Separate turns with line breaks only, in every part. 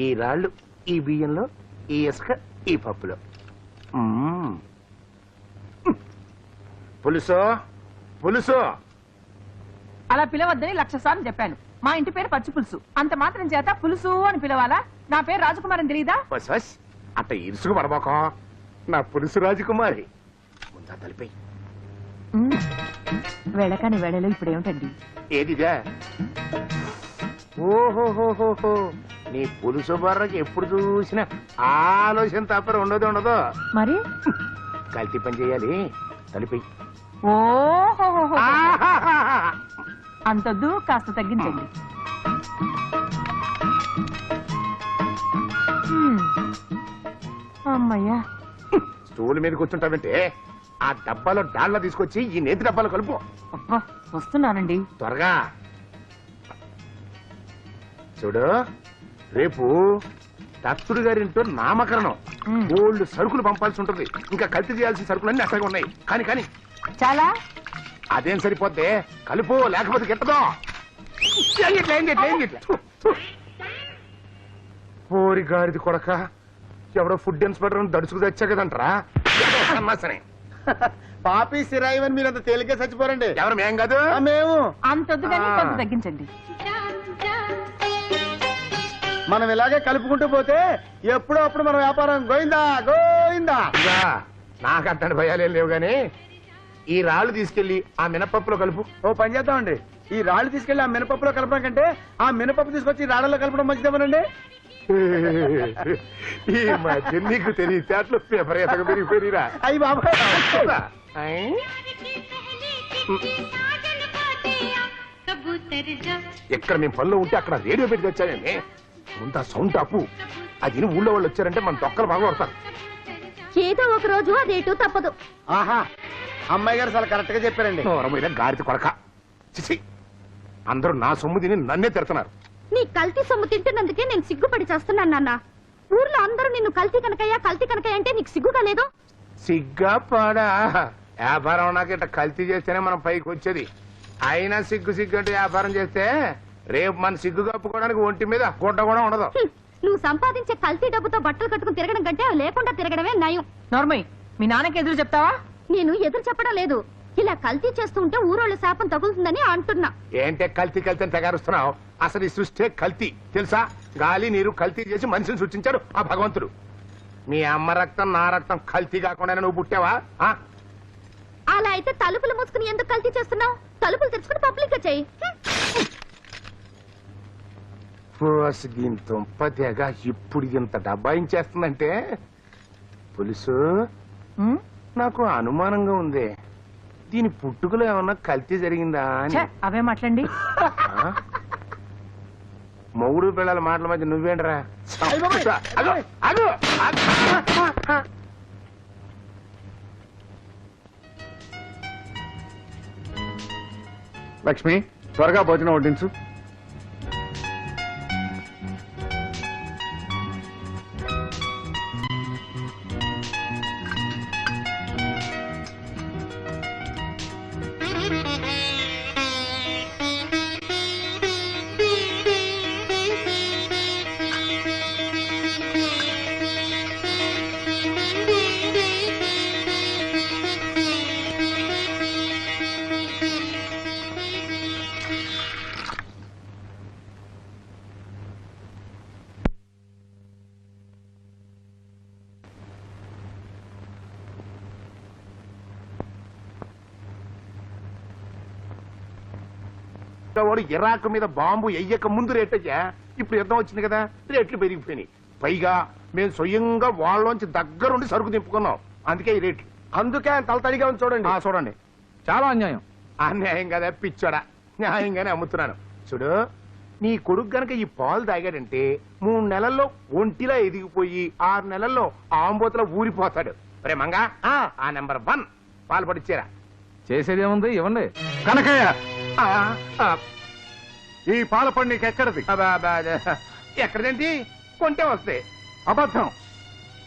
ఈ రాళ్ళు ఈ బియ్యంలో, ఈ ఇసుక ఈ పప్పులో. పులుసు పులుసు
అలా పిలవద్దని 1,00,000 సార్లు చెప్పాను. మా ఇంటి పేరు పచ్చి పులుసు, అంత మాత్రం చేత పులుసు అని పిలవాలా? నా పేరు రాజకుమార్ అని తెలీదా?
అట్ట ఇరుసుకు పడబోక, నా పులుసు రాజకుమారి. ముందా తలిపై
వెళ్ళకాని వేళలో ఇప్పుడు ఏమిటండి?
ఏదిగా? ఓహోహోహో, నీ పులుసు బర్రకి ఎప్పుడు చూసినా ఆలోచన తప్ప ఉండదు.
మరి
కల్తీ పని చేయాలి. తలిపై.
ఓహో, అంతొద్దు, కాస్త తగ్గించండి. అమ్మయ్యా.
స్టూల్ మీద కూర్చుంటావంటే ఆ డబ్బాలో డాళ్ళ తీసుకొచ్చి ఈ నేతి డబ్బాలో కలుపు.
అబ్బా, వస్తున్నానండి.
త్వరగా చూడు. రేపు దత్తుడు గారింటో నామకరణం. ఓల్డ్ సరుకులు పంపాల్సి ఉంటుంది. ఇంకా కల్తీ చేయాల్సిన సరుకులన్నీ అసలు ఉన్నాయి. కానీ
చాలా
అదేం సరిపోద్ది. కలుపు, లేకపోతే గిట్టదు. పోరి గారిది కొడక, ఎవడో ఫుడ్ ఇన్స్పెక్టర్ దడుచుకు తెచ్చా కదంటరా.
పాపి సిరాయివని మీరంత తేలిగ్గా చచ్చిపోరండి.
ఎవరు? మేం కాదు.
మేము.
అంతొద్దు కానీ కొంత తగ్గించండి.
మనం ఇలాగే కలుపుకుంటూ పోతే ఎప్పుడో అప్పుడు మన వ్యాపారం గోయిందా గోయిందా.
నాకు అట్టని భయాలేం లేవు గాని ఈ రాళ్ళు తీసుకెళ్లి ఆ మినపప్పులో కలుపు.
ఓ పని చేద్దామండి, ఈ రాళ్ళు తీసుకెళ్లి ఆ మినపప్పులో కలపడం కంటే ఆ మినపప్పు తీసుకొచ్చి రాళ్ళలో కలపడం మంచిదేమోనండి.
ఈ మధ్య నీకు తెలియచేట్లు విపరీతంగా పెరిగిపోయిరా.
అయ్యి బాబా,
ఎక్కడ మేము పనిలో ఉంటే అక్కడ రేడియో పెట్టి తెచ్చానండి. ముందు ఆ సౌండ్ అప్పు. అది ఊళ్ళో వాళ్ళు వచ్చారంటే మన తొక్కలు బాగా కొడతారు.
ఏదో ఒక రోజు అదేటు తప్పదు.
ఆహా, అమ్మాయి గారు చాలా కరెక్ట్ గా చెప్పారండి.
గాడిత కొడక. చిచి, అందరూ నా సొమ్ము తిని నన్నే తిడుతున్నారు.
నీ కల్తీ సొమ్ము తింటున్నందుకే నేను సిగ్గుపడి చేస్తున్నాను నాన్న. ఊర్లో అందరూ నిన్ను కల్తీ కనకయ్య అంటే నీకు సిగ్గుగా లేదు?
సిగ్గా పాడా? వ్యాపారం నాకు ఇట్లా కల్తీ చేస్తేనే మనం పైకి వచ్చేది. అయినా సిగ్గు అంటే వ్యాపారం చేస్తే రేపు మన సిగ్గు కప్పుకోవడానికి ఒంటి మీద గుడ్డ కూడా ఉండదు.
నువ్వు సంపాదించే కల్తీ డబ్బుతో బట్టలు కట్టుకుని తిరగడం కంటే లేకుండా తిరగడమే నయం.
నార్మల్, మీ నాన్నకి ఎదురు చెప్తావా?
నేను ఎదురు చెప్పడం లేదు. ఇలా కల్తీ చేస్తూ ఉంటే ఊరోళ్ళ శాపం తగులుతుందని అంటున్నా.
ఏంటే కల్తీ అని తెగారుస్తున్నావు? అసలు ఈ సృష్టి కల్తీ తెలుసా? గాలి నీరు కల్తీ చేసి మనిషిని సృష్టించాడు ఆ భగవంతుడు. మీ అమ్మ రక్తం నా రక్తం కల్తీ కాకుండా నువ్వు పుట్టావా?
అలా అయితే తలుపులు మూసుకుని ఎందుకు కల్తీ చేస్తున్నావు? తలుపులు తెరుచుకుని పబ్లిక్ గా చెయ్యి.
తుంపదేగా ఇప్పుడు ఇంత డబ్బాయించేస్తుందంటే పులుసు నాకు అనుమానంగా ఉంది. దీని పుట్టుకలో ఏమన్నా కల్తీ జరిగిందా అని.
అవే మాట్లాడండి.
మొగుడు పిల్లల మాటల మధ్య నువ్వేంట్రా?
లక్ష్మి, త్వరగా భోజనం వడ్డించు.
వాడు ఇరాక్ మీద బాంబు ఎయ్యక ముందు రేటయ్యా. ఇప్పుడు యుద్ధం వచ్చింది కదా, రేట్లు పెరిగిపోయినాయి. పైగా మేము స్వయంగా వాళ్ళలోంచి దగ్గరుండి సరుకు దింపుకున్నాం. అందుకే ఈ రేట్లు.
అందుకే తలతడిగా ఉంది చూడండి.
చూడండి,
చాలా అన్యాయం.
అన్యాయం కదా పిచ్చోడా, న్యాయంగానే అమ్ముతున్నాను. చూడు, నీ కొడుకు గనక ఈ పాలు తాగాడంటే 3 నెలల్లో ఒంటిలా ఎదిగిపోయి 6 నెలల్లో ఆంబోతులో ఊరిపోతాడు. రే మంగా, ఆ నెంబర్ 1 పాలు పడిచ్చారా.
చేసేదేముంది, ఇవ్వండి. కనకయ్య, ఈ పాల పండు నీకు ఎక్కడది?
ఎక్కడదేంటి? కొంటే వస్తాయి.
అబద్ధం.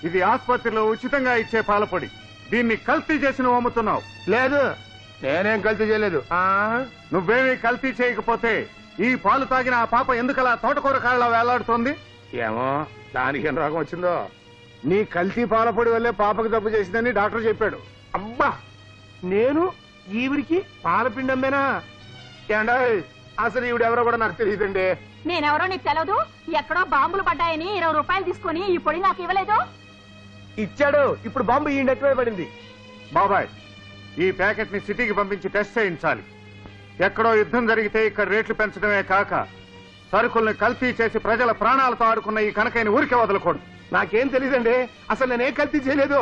ఇది ఆసుపత్రిలో ఉచితంగా ఇచ్చే పాలపొడి. దీన్ని కల్తీ చేసి నువ్వు అమ్ముతున్నావు.
లేదు, నేనేం కల్తీ చేయలేదు.
నువ్వేమీ కల్తీ చేయకపోతే
ఈ పాలు తాగిన ఆ పాప ఎందుకలా తోటకూర కాళ్ళ వేలాడుతోంది?
ఏమో దానికి ఏం రోగం వచ్చిందో.
నీ కల్తీ పాలపొడి వల్లే పాపకు తప్పు చేసిందని డాక్టర్ చెప్పాడు.
అబ్బా, నేను ఈవిడికి పాలపిండి అమ్మేనా? ఏండా అసలు ఈవిడెవరో కూడా నాకు తెలియదండి.
నేనెవరో నీకు తెలవదు. ఎక్కడో బాంబులు పడ్డాయని 20 రూపాయలు తీసుకొని ఈ పొడి నాకు ఇవ్వలేదు.
ఇచ్చాడు, ఇప్పుడు బాంబు ఈ నెట్వే పడింది.
బాబాయ్, ఈ ప్యాకెట్ ని సిటీకి పంపించి టెస్ట్ చేయించాలి. ఎక్కడో యుద్ధం జరిగితే ఇక్కడ రేట్లు పెంచడమే కాక సరుకుల్ని కల్తీ చేసి ప్రజల ప్రాణాలతో ఆడుకున్న ఈ కనకైన ఊరికే వదలకూడదు.
నాకేం తెలియదండి, అసలు నేనే కల్తీ చేయలేదు.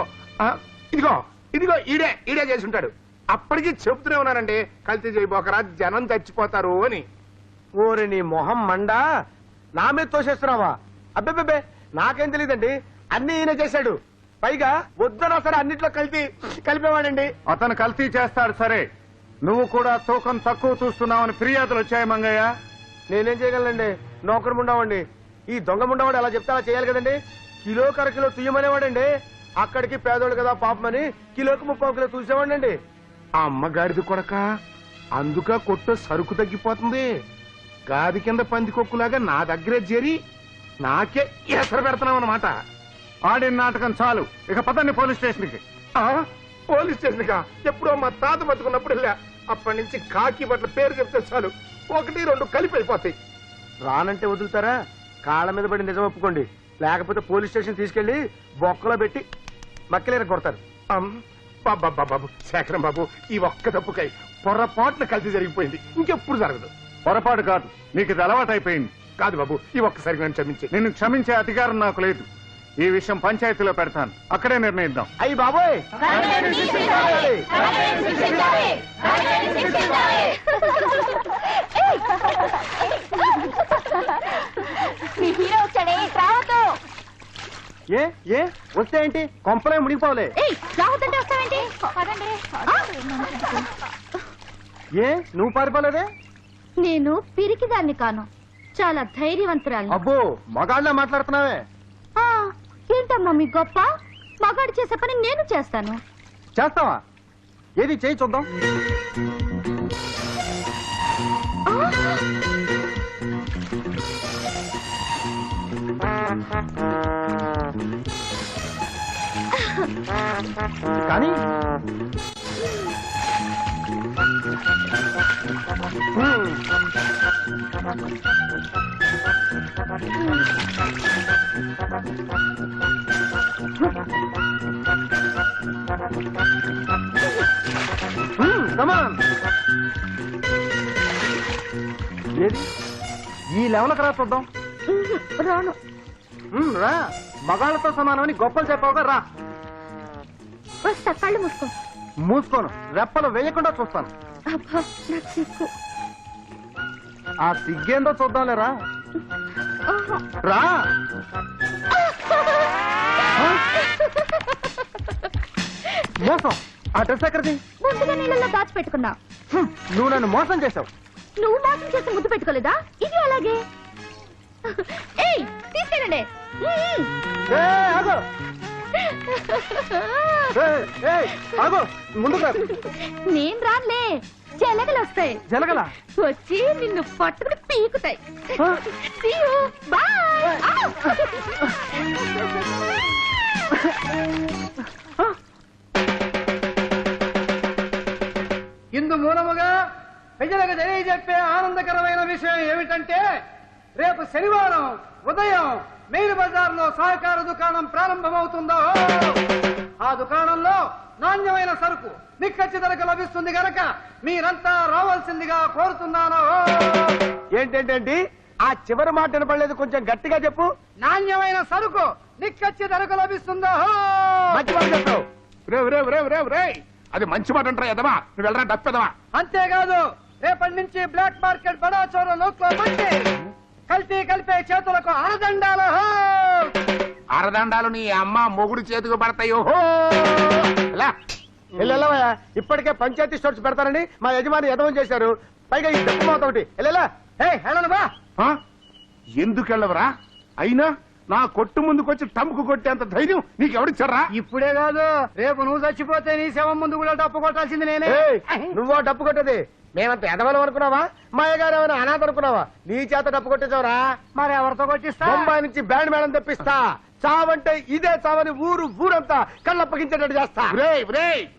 ఇదిగో ఇదిగో ఈడే చేసి ఉంటాడు. అప్పటికి చెబుతూనే ఉన్నానండి, కల్తీ చేయబోకరా జనం చచ్చిపోతారు అని.
ఓరి నీ మొహం మండా, నా మీద తోసేస్తున్నావా? అబ్బే నాకేం తెలియదండి, అన్ని ఈయన చేశాడు. పైగా వద్దనా సరే అన్నిట్లో కలిపేవాడండి.
అతను కల్తీ చేస్తాడు సరే, నువ్వు కూడా తూకం తక్కువ చూస్తున్నావని ఫిర్యాదులు వచ్చాయి మంగయ్య.
నేనేం చేయగలనండి, నౌకరు ముండావండి. ఈ దొంగ ముండావాడు అలా చెప్తే అలా చేయాలి కదండి. కిలో కరకిలో తుయ్యమనేవాడండి. అక్కడికి పేదోడు కదా పాపమని కిలోకి 30 కిలో చూసేవాడండి.
ఆ అమ్మగారిది కొడక, అందుక కొట్టు సరుకు తగ్గిపోతుంది. గాది కింద పందికొక్కులాగా నా దగ్గరే చేరి నాకే ఎసరు పెడతావు అన్నమాట.
ఆడిన నాటకం చాలు, ఇక పదండి పోలీస్ స్టేషన్ కి.
పోలీస్ స్టేషన్ గా ఎప్పుడో మా తాత బతుకున్నప్పుడు వెళ్ళా. అప్పటి నుంచి కాకి బట్ల పేరు చెప్తే చాలు 1, 2 కలిపి అయిపోతాయి.
రానంటే వదులుతారా? కాళ్ళ మీద పడి నిజం ఒప్పుకోండి, లేకపోతే పోలీస్ స్టేషన్ తీసుకెళ్లి బొక్కలో పెట్టి మక్కలేర కొడతారు.
బాబు శేఖరం బాబు, ఈ ఒక్క తప్పుకై పొరపాటున కల్తీ జరిగిపోయింది, ఇంకెప్పుడు జరగదు.
పొరపాటు కాదు, నీకు ఇది అలవాటైపోయింది.
కాదు బాబు, ఈ ఒక్కసారి నన్ను క్షమించి.
నిన్ను క్షమించే అధికారం నాకు లేదు. ఈ విషయం పంచాయతీలో పెడతాను, అక్కడే నిర్ణయిద్దాం.
అయ్యి బాబోయ్,
మీ హీరో వచ్చాడే, రావద్దు.
ఏ ఏ వస్తే ఏంటి, కొంపలే మునిగిపోలే.
రావద్దంటే వస్తావేంటి? పదండి.
ఏ నువ్వు పారిపోలేదే?
నేను పిరికిదాన్ని కాను, చాలా ధైర్యవంతురాలు.
అబ్బో, మగాళ్ళ మాట్లాడుతున్నావే.
ఏంటమ్మా మీ గొప్ప? మగాడు చేసే పని నేను చేస్తాను.
చేస్తావా? ఏది చేయి చూద్దాం. కానీ ఏది ఈ లెవెల్కి రా చూద్దాం.
రాను.
రా, మగాళ్ళతో సమానమని గొప్పలు చెప్పావుగా, రా.
వస్తా, కళ్ళు మూసుకో.
మూసుకోను, రెప్పలు వేయకుండా చూస్తాను.
అబ్బా, నాకు సిగ్గు.
ఆ సిగ్గేందో చూద్దాంలేరా. రా. మోసం. ఆ డ్రెస్ ఎక్కడిది?
ముందుగా నీళ్ళలో దాచిపెట్టుకున్నా.
నువ్వు నన్ను మోసం చేసావు.
నువ్వు మోసం చేసి ముద్దు పెట్టుకోలేదా? ఇది అలాగే. ఏయ్, తీసుకెళ్ళండి.
ఆగు. ఆగు, ముందు
నేను రానులే, జలగలు వస్తాయి.
జలగల
వచ్చి నిన్ను పట్టుకుని పీకుతాయి. See you. Bye.
ఇందు మూలముగా ప్రజలకు తెలియజెప్పే ఆనందకరమైన విషయం ఏమిటంటే, రేపు శనివారం ఉదయం మెయిన్ బజార్ లో సహకార దుకాణం ప్రారంభమవుతుందో. ఆ దుకాణంలో నాణ్యమైన సరుకు నిక్కచ్చి ధరకు లభిస్తుంది గనక మీరంతా రావాల్సిందిగా కోరుతున్నాను. ఏంటంటే ఆ చివరి మాట వినపడలేదు, కొంచెం గట్టిగా చెప్పు. నాణ్యమైన సరుకు నిక్కచ్చి ధరకు లభిస్తుందో. మంచి మాట చెప్పు.
అది మంచి మాట అంటారా ఎదవా? నువ్వు వెళ్ళరా డప్పెదవా?
అంతేకాదు, రేపటి నుంచి బ్లాక్ మార్కెట్ బడా చోర నోట్లో మంచి కల్తీ కలిపే చేతులకు అరదండాలు.
అరదండాలు నీ అమ్మ మొగుడు చేతికి పడతాయో.
వెళ్ళవయ్యా, ఇప్పటికే పంచాయతీ స్టోర్స్ పెడతారని మా యజమాని యదవం చేశారు. పైగా ఈ డబ్బు మాత ఒకటి. వెళ్ళను.
ఎందుకు వెళ్ళవరా? అయినా నా కొట్టు ముందుకొచ్చి టంపుకు కొట్టేంత ధైర్యం నీకెవడిచ్చారా?
ఇప్పుడే కాదు, రేపు నువ్వు చచ్చిపోతే నీ శవం ముందు కూడా డప్పు కొట్టాల్సింది నేనే. నువ్వో డప్పు కొట్టది,
మేమంత ఎదవలం అనుకున్నావా మా అయ్యగారు ఏమైనా అనాథ అనుకున్నావా నీ చేత డబ్బు కొట్టేసావురా
మరి ఎవరితో కొట్టిస్తా
బొంబాయి నుంచి బ్యాండ్ మేడం తెప్పిస్తా చావంటే ఇదే చావని ఊరంతా కళ్ళప్పగించేటట్టు చేస్తా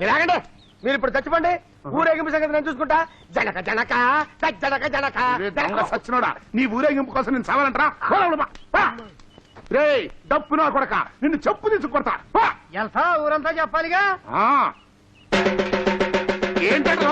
ఇలాగండి మీరు ఇప్పుడు చచ్చిపోండి ఊరేగింపు సంగతి నేను చూసుకుంటా జనక జనక జనక జనక సచ్చినోడా నీ ఊరేగింపు కోసం నేను చావాలంటరా రే డప్పు నా కొడక నిన్ను చెప్పు తీసుకొడతా
వెళ్తా ఊరంతా చెప్పాలిగా
ఏంటంటే